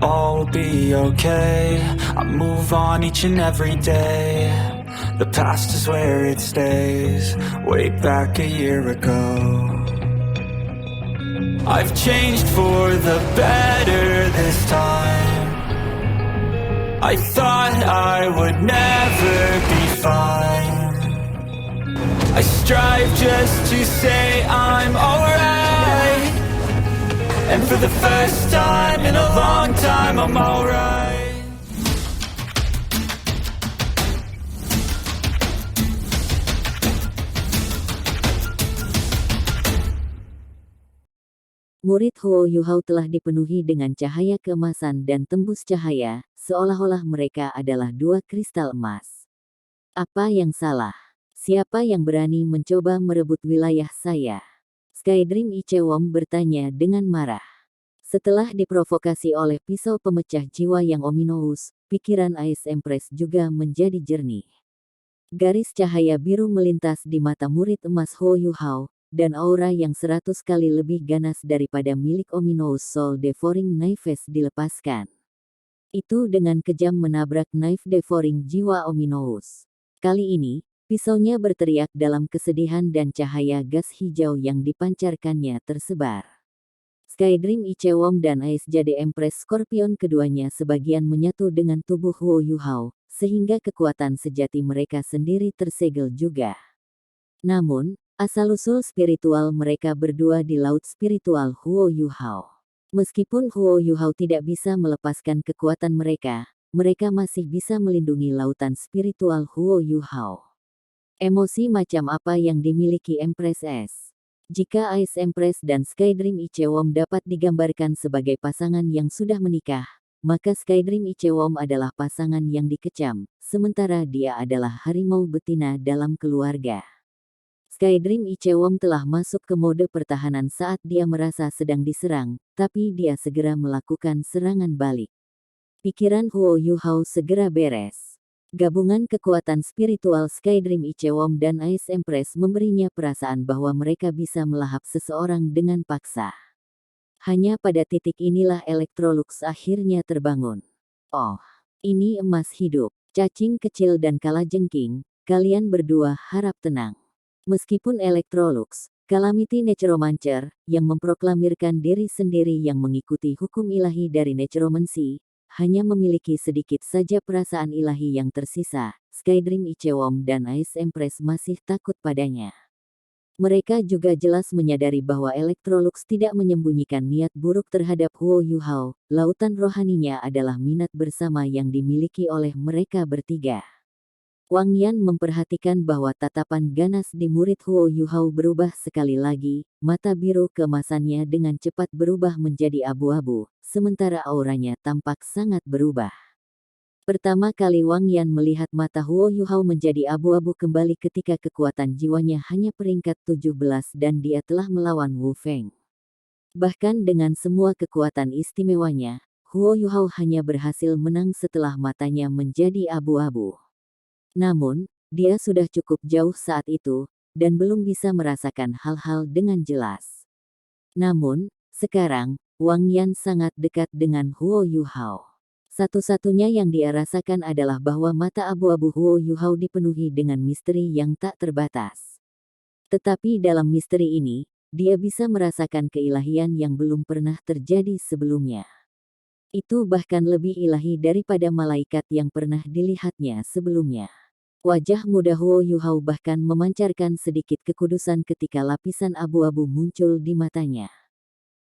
all will be okay. I move on each and every day. The past is where it stays. Way back a year ago, I've changed for the better this time. I thought I would never be fine. I strive just to say I'm alright, and for the first time in a long time I'm alright. Murid Huo Yuhao telah dipenuhi dengan cahaya keemasan dan tembus cahaya, seolah-olah mereka adalah dua kristal emas. Apa yang salah? Siapa yang berani mencoba merebut wilayah saya? Skydream Ichewom bertanya dengan marah. Setelah diprovokasi oleh pisau pemecah jiwa yang ominous, pikiran Ice Empress juga menjadi jernih. Garis cahaya biru melintas di mata murid emas Huo Yuhao, dan aura yang 100 kali lebih ganas daripada milik ominous Soul Devouring Knives dilepaskan. Itu dengan kejam menabrak knife devouring jiwa ominous. Kali ini, pisaunya berteriak dalam kesedihan dan cahaya gas hijau yang dipancarkannya tersebar. Skydream Ichewom dan Ice Jade Empress Scorpion keduanya sebagian menyatu dengan tubuh Huo Yuhao, sehingga kekuatan sejati mereka sendiri tersegel juga. Namun, asal-usul spiritual mereka berdua di laut spiritual Huo Yuhao. Meskipun Huo Yuhao tidak bisa melepaskan kekuatan mereka masih bisa melindungi lautan spiritual Huo Yuhao. Emosi macam apa yang dimiliki Empress S? Jika Ice Empress dan Skydream Ichewom dapat digambarkan sebagai pasangan yang sudah menikah, maka Skydream Ichewom adalah pasangan yang dikecam, sementara dia adalah harimau betina dalam keluarga. Skydream Ichewom telah masuk ke mode pertahanan saat dia merasa sedang diserang, tapi dia segera melakukan serangan balik. Pikiran Huo Yuhao segera beres. Gabungan kekuatan spiritual Skydream Ichewom dan Ice Empress memberinya perasaan bahwa mereka bisa melahap seseorang dengan paksa. Hanya pada titik inilah Electrolux akhirnya terbangun. Oh, ini emas hidup. Cacing kecil dan kalajengking, kalian berdua harap tenang. Meskipun Electrolux, Calamity Necromancer, yang memproklamirkan diri sendiri yang mengikuti hukum ilahi dari necromancy, hanya memiliki sedikit saja perasaan ilahi yang tersisa, Skydream Ichewom dan Ice Empress masih takut padanya. Mereka juga jelas menyadari bahwa Electrolux tidak menyembunyikan niat buruk terhadap Huo Yuhao, lautan rohaninya adalah minat bersama yang dimiliki oleh mereka bertiga. Wang Yan memperhatikan bahwa tatapan ganas di murid Huo Yuhao berubah sekali lagi, mata biru keemasannya dengan cepat berubah menjadi abu-abu, sementara auranya tampak sangat berubah. Pertama kali Wang Yan melihat mata Huo Yuhao menjadi abu-abu kembali ketika kekuatan jiwanya hanya peringkat 17 dan dia telah melawan Wu Feng. Bahkan dengan semua kekuatan istimewanya, Huo Yuhao hanya berhasil menang setelah matanya menjadi abu-abu. Namun, dia sudah cukup jauh saat itu, dan belum bisa merasakan hal-hal dengan jelas. Namun, sekarang, Wang Yan sangat dekat dengan Huo Yuhao. Satu-satunya yang dia rasakan adalah bahwa mata abu-abu Huo Yuhao dipenuhi dengan misteri yang tak terbatas. Tetapi dalam misteri ini, dia bisa merasakan keilahian yang belum pernah terjadi sebelumnya. Itu bahkan lebih ilahi daripada malaikat yang pernah dilihatnya sebelumnya. Wajah muda Huo Yuhao bahkan memancarkan sedikit kekudusan ketika lapisan abu-abu muncul di matanya.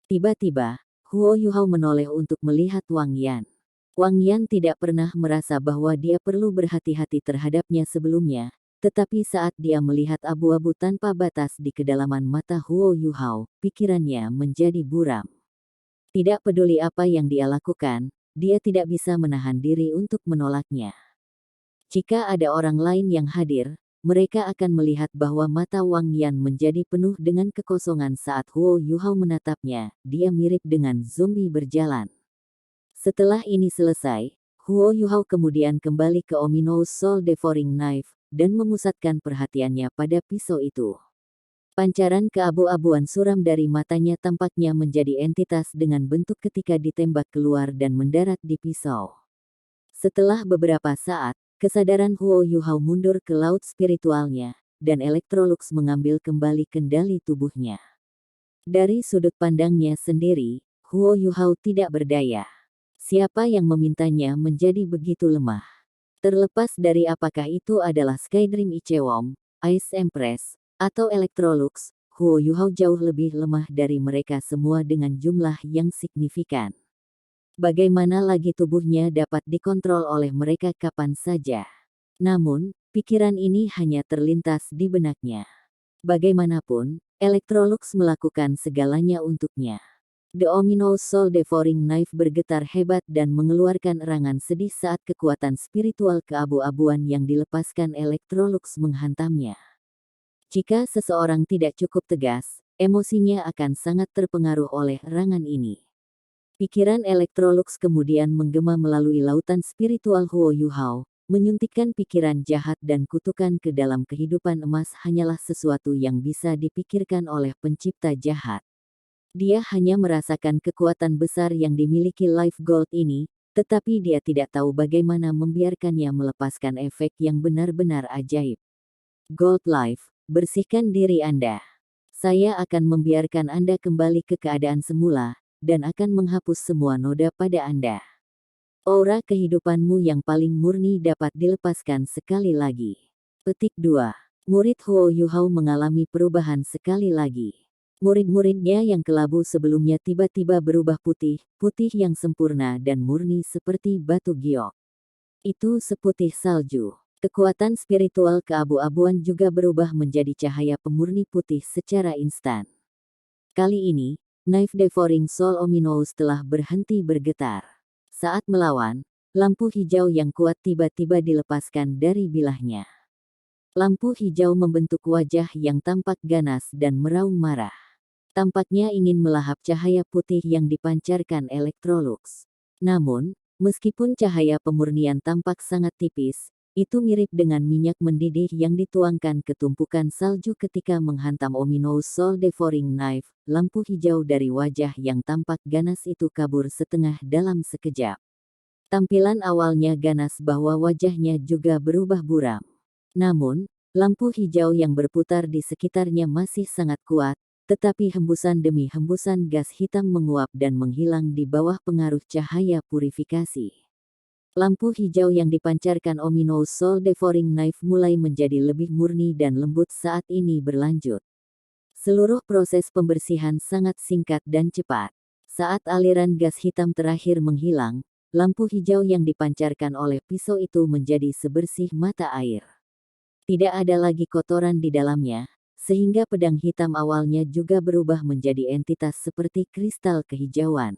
Tiba-tiba, Huo Yuhao menoleh untuk melihat Wang Yan. Wang Yan tidak pernah merasa bahwa dia perlu berhati-hati terhadapnya sebelumnya, tetapi saat dia melihat abu-abu tanpa batas di kedalaman mata Huo Yuhao, pikirannya menjadi buram. Tidak peduli apa yang dia lakukan, dia tidak bisa menahan diri untuk menolaknya. Jika ada orang lain yang hadir, mereka akan melihat bahwa mata Wang Yan menjadi penuh dengan kekosongan saat Huo Yuhao menatapnya. Dia mirip dengan zombie berjalan. Setelah ini selesai, Huo Yuhao kemudian kembali ke ominous Soul Devouring Knife dan memusatkan perhatiannya pada pisau itu. Pancaran keabu-abuan suram dari matanya tampaknya menjadi entitas dengan bentuk ketika ditembak keluar dan mendarat di pisau. Setelah beberapa saat, kesadaran Huo Yuhao mundur ke laut spiritualnya, dan Electrolux mengambil kembali kendali tubuhnya. Dari sudut pandangnya sendiri, Huo Yuhao tidak berdaya. Siapa yang memintanya menjadi begitu lemah? Terlepas dari apakah itu adalah Skydream Ichewom, Ice Empress, atau Electrolux, Huo Yuhao jauh lebih lemah dari mereka semua dengan jumlah yang signifikan. Bagaimana lagi tubuhnya dapat dikontrol oleh mereka kapan saja? Namun, pikiran ini hanya terlintas di benaknya. Bagaimanapun, Electrolux melakukan segalanya untuknya. The ominous soul devouring knife bergetar hebat dan mengeluarkan erangan sedih saat kekuatan spiritual keabu-abuan yang dilepaskan Electrolux menghantamnya. Jika seseorang tidak cukup tegas, emosinya akan sangat terpengaruh oleh erangan ini. Pikiran Electrolux kemudian menggema melalui lautan spiritual Huo Yuhao, menyuntikkan pikiran jahat dan kutukan ke dalam kehidupan emas hanyalah sesuatu yang bisa dipikirkan oleh pencipta jahat. Dia hanya merasakan kekuatan besar yang dimiliki Life Gold ini, tetapi dia tidak tahu bagaimana membiarkannya melepaskan efek yang benar-benar ajaib. Gold Life, bersihkan diri Anda. Saya akan membiarkan Anda kembali ke keadaan semula, dan akan menghapus semua noda pada Anda. Aura kehidupanmu yang paling murni dapat dilepaskan sekali lagi. Petik 2. Murid Huo Yuhao mengalami perubahan sekali lagi. Murid-muridnya yang kelabu sebelumnya tiba-tiba berubah putih, putih yang sempurna dan murni seperti batu giok. Itu seputih salju. Kekuatan spiritual keabu-abuan juga berubah menjadi cahaya pemurni putih secara instan. Kali ini, Knife Devouring Soul Ominous telah berhenti bergetar. Saat melawan, lampu hijau yang kuat tiba-tiba dilepaskan dari bilahnya. Lampu hijau membentuk wajah yang tampak ganas dan meraung marah. Tampaknya ingin melahap cahaya putih yang dipancarkan Electrolux. Namun, meskipun cahaya pemurnian tampak sangat tipis, itu mirip dengan minyak mendidih yang dituangkan ke tumpukan salju ketika menghantam ominous soul devouring knife. Lampu hijau dari wajah yang tampak ganas itu kabur setengah dalam sekejap. Tampilan awalnya ganas bahwa wajahnya juga berubah buram. Namun, lampu hijau yang berputar di sekitarnya masih sangat kuat, tetapi hembusan demi hembusan gas hitam menguap dan menghilang di bawah pengaruh cahaya purifikasi. Lampu hijau yang dipancarkan ominous soul devouring knife mulai menjadi lebih murni dan lembut saat ini berlanjut. Seluruh proses pembersihan sangat singkat dan cepat. Saat aliran gas hitam terakhir menghilang, lampu hijau yang dipancarkan oleh pisau itu menjadi sebersih mata air. Tidak ada lagi kotoran di dalamnya, sehingga pedang hitam awalnya juga berubah menjadi entitas seperti kristal kehijauan.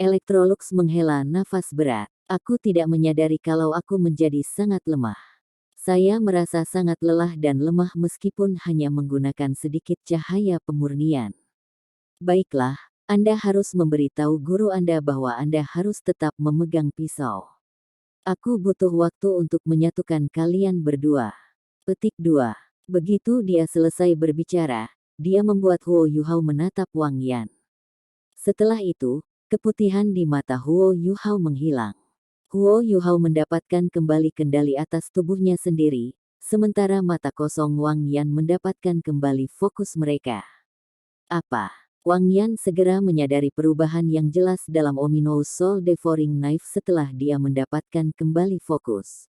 Electrolux menghela nafas berat. Aku tidak menyadari kalau aku menjadi sangat lemah. Saya merasa sangat lelah dan lemah meskipun hanya menggunakan sedikit cahaya pemurnian. Baiklah, Anda harus memberitahu guru Anda bahwa Anda harus tetap memegang pisau. Aku butuh waktu untuk menyatukan kalian berdua. Petik 2. Begitu dia selesai berbicara, dia membuat Huo Yuhao menatap Wang Yan. Setelah itu, keputihan di mata Huo Yuhao menghilang. Huo Yuhao mendapatkan kembali kendali atas tubuhnya sendiri, sementara mata kosong Wang Yan mendapatkan kembali fokus mereka. Apa? Wang Yan segera menyadari perubahan yang jelas dalam ominous soul devouring knife setelah dia mendapatkan kembali fokus.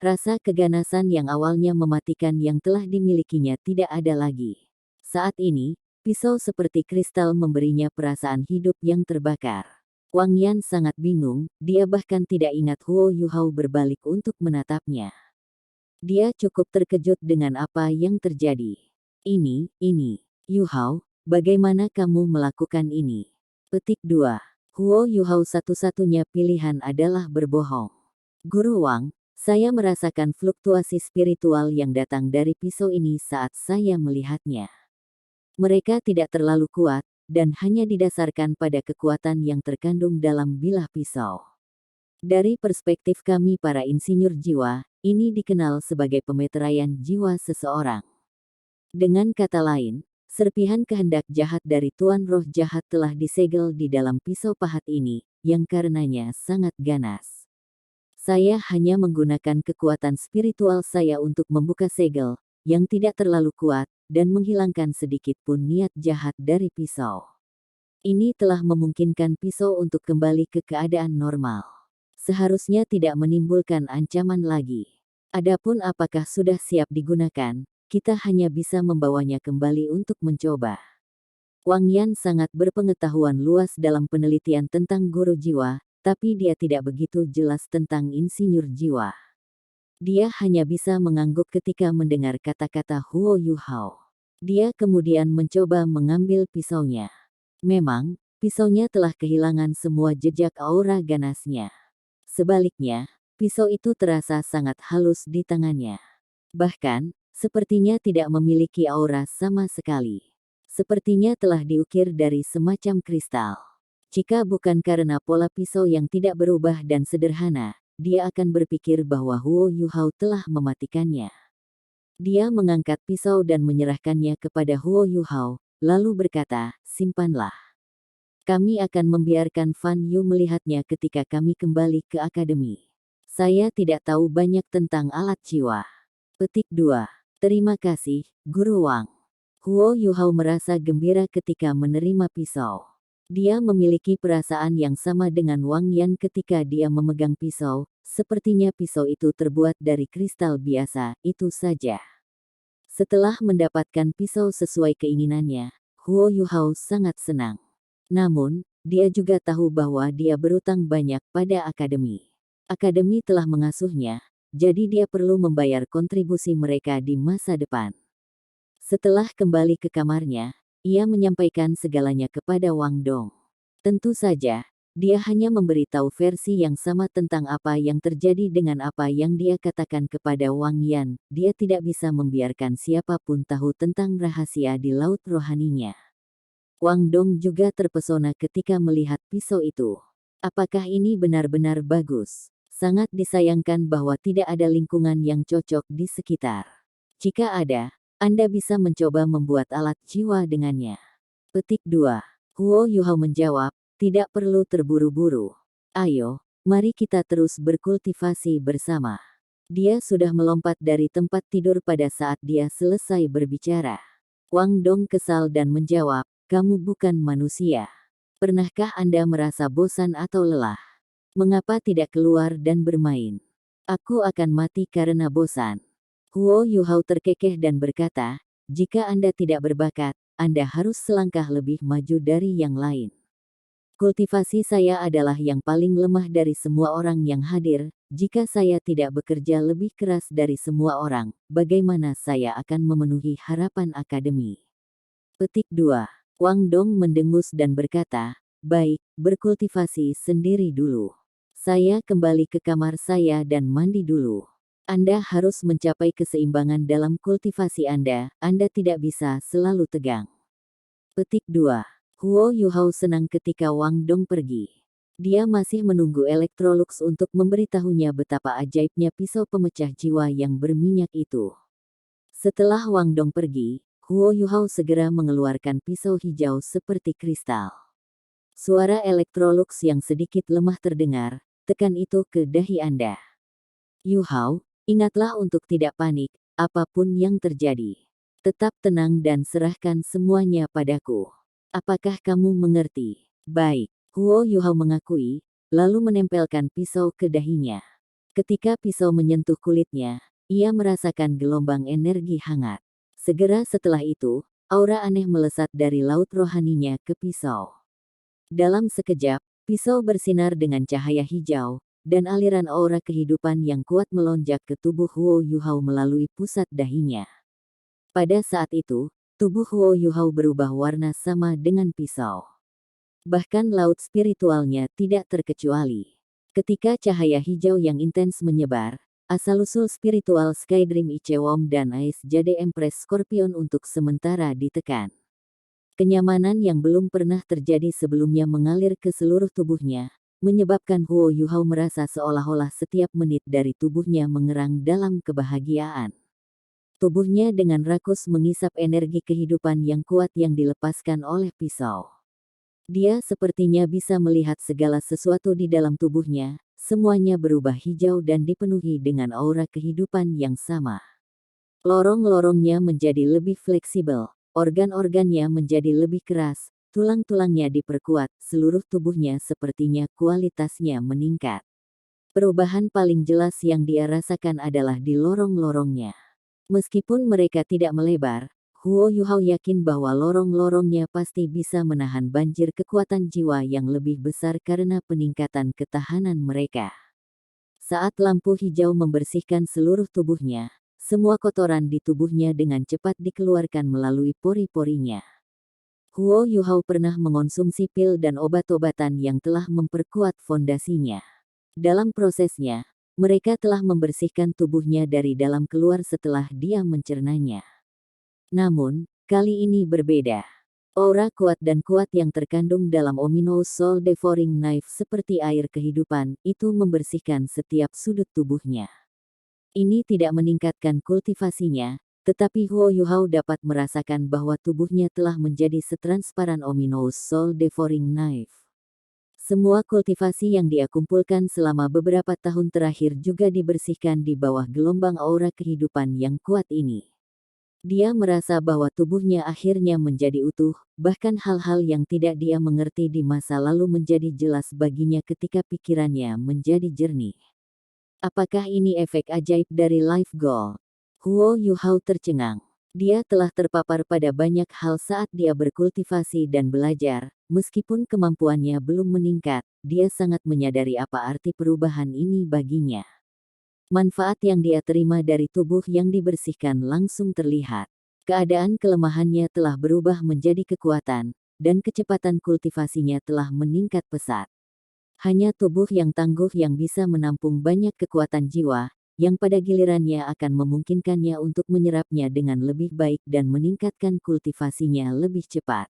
Rasa keganasan yang awalnya mematikan yang telah dimilikinya tidak ada lagi. Saat ini, pisau seperti kristal memberinya perasaan hidup yang terbakar. Wang Yan sangat bingung, dia bahkan tidak ingat Huo Yuhao berbalik untuk menatapnya. Dia cukup terkejut dengan apa yang terjadi. Ini, Yuhao, bagaimana kamu melakukan ini? Petik 2. Huo Yuhao satu-satunya pilihan adalah berbohong. Guru Wang, saya merasakan fluktuasi spiritual yang datang dari pisau ini saat saya melihatnya. Mereka tidak terlalu kuat, dan hanya didasarkan pada kekuatan yang terkandung dalam bilah pisau. Dari perspektif kami para insinyur jiwa, ini dikenal sebagai pemeteraian jiwa seseorang. Dengan kata lain, serpihan kehendak jahat dari Tuan Roh Jahat telah disegel di dalam pisau pahat ini, yang karenanya sangat ganas. Saya hanya menggunakan kekuatan spiritual saya untuk membuka segel, yang tidak terlalu kuat, dan menghilangkan sedikit pun niat jahat dari pisau. Ini telah memungkinkan pisau untuk kembali ke keadaan normal. Seharusnya tidak menimbulkan ancaman lagi. Adapun apakah sudah siap digunakan, kita hanya bisa membawanya kembali untuk mencoba. Wang Yan sangat berpengetahuan luas dalam penelitian tentang guru jiwa, tapi dia tidak begitu jelas tentang insinyur jiwa. Dia hanya bisa mengangguk ketika mendengar kata-kata Huo Yuhao. Dia kemudian mencoba mengambil pisaunya. Memang, pisaunya telah kehilangan semua jejak aura ganasnya. Sebaliknya, pisau itu terasa sangat halus di tangannya. Bahkan, sepertinya tidak memiliki aura sama sekali. Sepertinya telah diukir dari semacam kristal. Jika bukan karena pola pisau yang tidak berubah dan sederhana, dia akan berpikir bahwa Huo Yuhao telah mematikannya. Dia mengangkat pisau dan menyerahkannya kepada Huo Yuhao, lalu berkata, "Simpanlah. Kami akan membiarkan Fan Yu melihatnya ketika kami kembali ke akademi. Saya tidak tahu banyak tentang alat jiwa." Petik 2. Terima kasih, Guru Wang. Huo Yuhao merasa gembira ketika menerima pisau. Dia memiliki perasaan yang sama dengan Wang Yan ketika dia memegang pisau, sepertinya pisau itu terbuat dari kristal biasa, itu saja. Setelah mendapatkan pisau sesuai keinginannya, Huo Yuhao sangat senang. Namun, dia juga tahu bahwa dia berutang banyak pada akademi. Akademi telah mengasuhnya, jadi dia perlu membayar kontribusi mereka di masa depan. Setelah kembali ke kamarnya, ia menyampaikan segalanya kepada Wang Dong. Tentu saja, dia hanya memberitahu versi yang sama tentang apa yang terjadi dengan apa yang dia katakan kepada Wang Yan. Dia tidak bisa membiarkan siapapun tahu tentang rahasia di laut rohaninya. Wang Dong juga terpesona ketika melihat pisau itu. Apakah ini benar-benar bagus? Sangat disayangkan bahwa tidak ada lingkungan yang cocok di sekitar. Jika ada, Anda bisa mencoba membuat alat jiwa dengannya. Petik 2. Huo Yuhao menjawab, "Tidak perlu terburu-buru. Ayo, mari kita terus berkultivasi bersama." Dia sudah melompat dari tempat tidur pada saat dia selesai berbicara. Wang Dong kesal dan menjawab, "Kamu bukan manusia. Pernahkah Anda merasa bosan atau lelah? Mengapa tidak keluar dan bermain? Aku akan mati karena bosan." Huo Yuhao terkekeh dan berkata, "Jika Anda tidak berbakat, Anda harus selangkah lebih maju dari yang lain. Kultivasi saya adalah yang paling lemah dari semua orang yang hadir. Jika saya tidak bekerja lebih keras dari semua orang, bagaimana saya akan memenuhi harapan akademi?" Petik 2. Wang Dong mendengus dan berkata, "Baik, berkultivasi sendiri dulu. Saya kembali ke kamar saya dan mandi dulu. Anda harus mencapai keseimbangan dalam kultivasi Anda tidak bisa selalu tegang." Petik 2. Huo Yuhao senang ketika Wang Dong pergi. Dia masih menunggu Electrolux untuk memberitahunya betapa ajaibnya pisau pemecah jiwa yang berminyak itu. Setelah Wang Dong pergi, Huo Yuhao segera mengeluarkan pisau hijau seperti kristal. Suara Electrolux yang sedikit lemah terdengar, "Tekan itu ke dahi Anda. Yuhao, ingatlah untuk tidak panik, apapun yang terjadi. Tetap tenang dan serahkan semuanya padaku. Apakah kamu mengerti?" "Baik," Huo Yuhao mengakui, lalu menempelkan pisau ke dahinya. Ketika pisau menyentuh kulitnya, ia merasakan gelombang energi hangat. Segera setelah itu, aura aneh melesat dari laut rohaninya ke pisau. Dalam sekejap, pisau bersinar dengan cahaya hijau, dan aliran aura kehidupan yang kuat melonjak ke tubuh Huo Yuhao melalui pusat dahinya. Pada saat itu, tubuh Huo Yuhao berubah warna sama dengan pisau. Bahkan laut spiritualnya tidak terkecuali. Ketika cahaya hijau yang intens menyebar, asal-usul spiritual Skydream Ichewom dan Ais Jade Empress Scorpion untuk sementara ditekan. Kenyamanan yang belum pernah terjadi sebelumnya mengalir ke seluruh tubuhnya, menyebabkan Huo Yuhao merasa seolah-olah setiap menit dari tubuhnya mengerang dalam kebahagiaan. Tubuhnya dengan rakus mengisap energi kehidupan yang kuat yang dilepaskan oleh pisau. Dia sepertinya bisa melihat segala sesuatu di dalam tubuhnya, semuanya berubah hijau dan dipenuhi dengan aura kehidupan yang sama. Lorong-lorongnya menjadi lebih fleksibel, organ-organnya menjadi lebih keras, tulang-tulangnya diperkuat, seluruh tubuhnya sepertinya kualitasnya meningkat. Perubahan paling jelas yang dia rasakan adalah di lorong-lorongnya. Meskipun mereka tidak melebar, Huo Yuhao yakin bahwa lorong-lorongnya pasti bisa menahan banjir kekuatan jiwa yang lebih besar karena peningkatan ketahanan mereka. Saat lampu hijau membersihkan seluruh tubuhnya, semua kotoran di tubuhnya dengan cepat dikeluarkan melalui pori-porinya. Huo Yuhao pernah mengonsumsi pil dan obat-obatan yang telah memperkuat fondasinya. Dalam prosesnya, mereka telah membersihkan tubuhnya dari dalam keluar setelah dia mencernanya. Namun, kali ini berbeda. Aura kuat dan kuat yang terkandung dalam Ominous Soul Devouring Knife seperti air kehidupan, itu membersihkan setiap sudut tubuhnya. Ini tidak meningkatkan kultivasinya, tetapi Huo Yuhao dapat merasakan bahwa tubuhnya telah menjadi setransparan Ominous Soul Devouring Knife. Semua kultivasi yang dia kumpulkan selama beberapa tahun terakhir juga dibersihkan di bawah gelombang aura kehidupan yang kuat ini. Dia merasa bahwa tubuhnya akhirnya menjadi utuh, bahkan hal-hal yang tidak dia mengerti di masa lalu menjadi jelas baginya ketika pikirannya menjadi jernih. Apakah ini efek ajaib dari Life Goal? Huo Yuhao tercengang. Dia telah terpapar pada banyak hal saat dia berkultivasi dan belajar, meskipun kemampuannya belum meningkat, dia sangat menyadari apa arti perubahan ini baginya. Manfaat yang dia terima dari tubuh yang dibersihkan langsung terlihat. Keadaan kelemahannya telah berubah menjadi kekuatan, dan kecepatan kultivasinya telah meningkat pesat. Hanya tubuh yang tangguh yang bisa menampung banyak kekuatan jiwa, yang pada gilirannya akan memungkinkannya untuk menyerapnya dengan lebih baik dan meningkatkan kultivasinya lebih cepat.